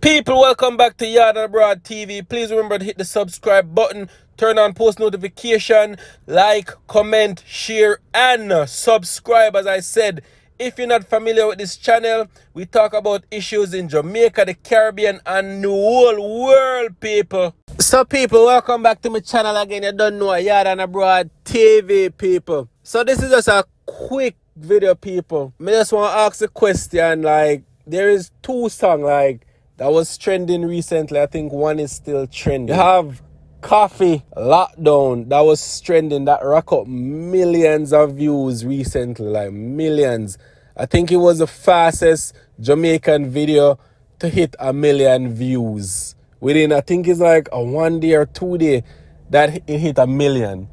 People, welcome back to Yard Abroad TV. Please remember to hit the subscribe button, turn on post notification, like, comment, share, and subscribe. As I said, if you're not familiar with this channel, we talk about issues in Jamaica, the Caribbean, and the whole world, people. So, people, welcome back to my channel again. You don't know Yard Abroad TV, people. So, this is just a quick video, people. I just want to ask a question, like, there is two songs, like, that was trending recently. I think one is still trending. You have Koffee Lockdown that was trending, that racked up millions of views recently, like millions. I think it was the fastest Jamaican video to hit 1 million views within, I think it's like a 1 day or 2 day that it hit 1 million.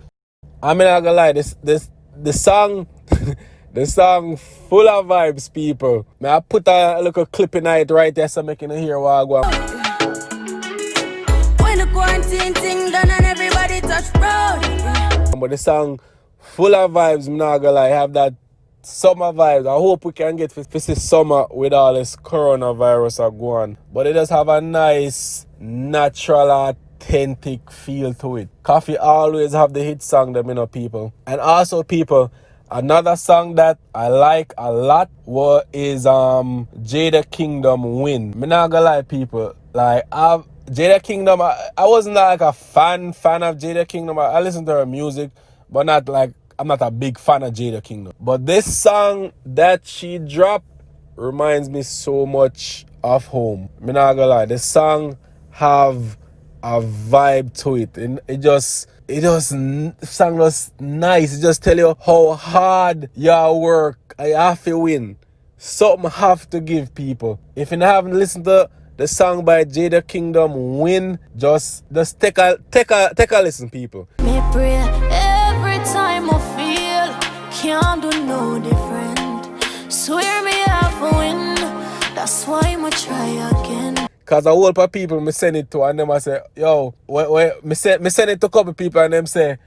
I'm not gonna lie, the song the song full of vibes, people. May I put a little clip in it right there so I can hear what I go. When the quarantine thing done and everybody touch road. But the song full of vibes, I'm not gonna lie, have that summer vibes. I hope we can get this summer with all this coronavirus going. But it does have a nice, natural, authentic feel to it. Koffee always have the hit song, them, you know, people. And also, people, another song that I like a lot is Jada Kingdom Win. Me not gonna lie, people. Like, Jada Kingdom, I wasn't like a fan of Jada Kingdom. I listen to her music, but not like, I'm not a big fan of Jada Kingdom. But this song that she dropped reminds me so much of home. Me not gonna lie, this song have a vibe to it, and song was nice. It just tell you how hard you work. I have to win. Something have to give, people. If you haven't listened to the song by Jada Kingdom Win, just take a listen, people. Me pray every time I feel can't do no different. Swear me have to win. That's why I'ma try again. Cause a whole lot of people me send it to, and them I say, yo, me send it to a couple people, and them say,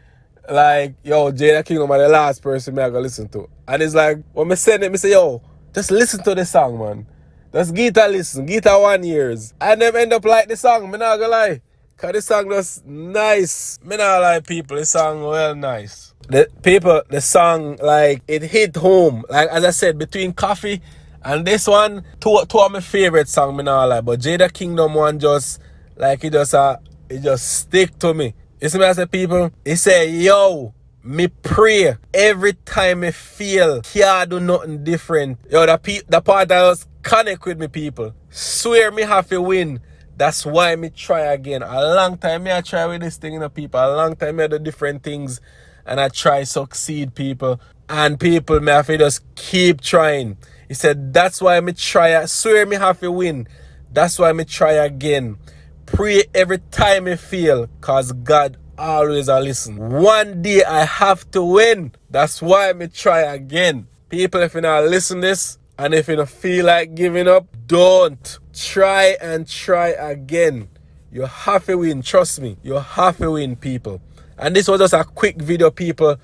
like, yo, Jada Kingdom are the last person me I go listen to. And it's like, when me send it, me say, yo, just listen to the song, man. Just give it a listen, give it a 1 year. And them end up like the song, me not gonna lie. Cause the song was nice. Me not lie, people, the song well nice. The song, like, it hit home. Like, as I said, between Koffee and this one, two of my favorite songs, me not lie. But Jada Kingdom one just, like, it just stick to me. You see me, I say, people? He say, yo, me pray every time I feel can't do nothing different. Yo, the part that was connect with me, people. Swear me have to win. That's why me try again. A long time me I try with this thing, you know, people. A long time me I do different things, and I try succeed, people. And people, me have to just keep trying. He said, that's why me try. Swear me have to win. That's why me try again. Pray every time I feel, cause God always a listen. One day I have to win. That's why me try again. People, if you not listen this, and if you don't feel like giving up, don't. Try and try again. You have to win, trust me. You have to win, people. And this was just a quick video, people.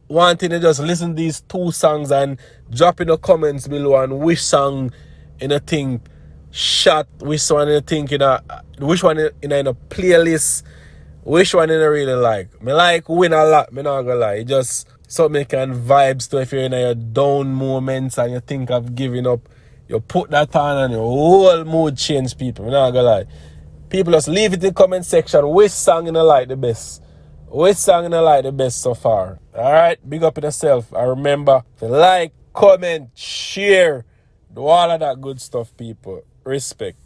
Wanting to just listen to these two songs and drop in the comments below and which song in a thing shot, which one in a thing which one in a playlist, which one in a really like. Me like Win a lot, me not gonna lie. It just something can vibes to if you're in your down moments and you think of giving up. You put that on and your whole mood change, people. Me not gonna lie. People, just leave it in the comment section. Which song you like the best? Which song you like the best so far? Alright, big up in yourself. And remember to like, comment, share, do all of that good stuff, people. Respect.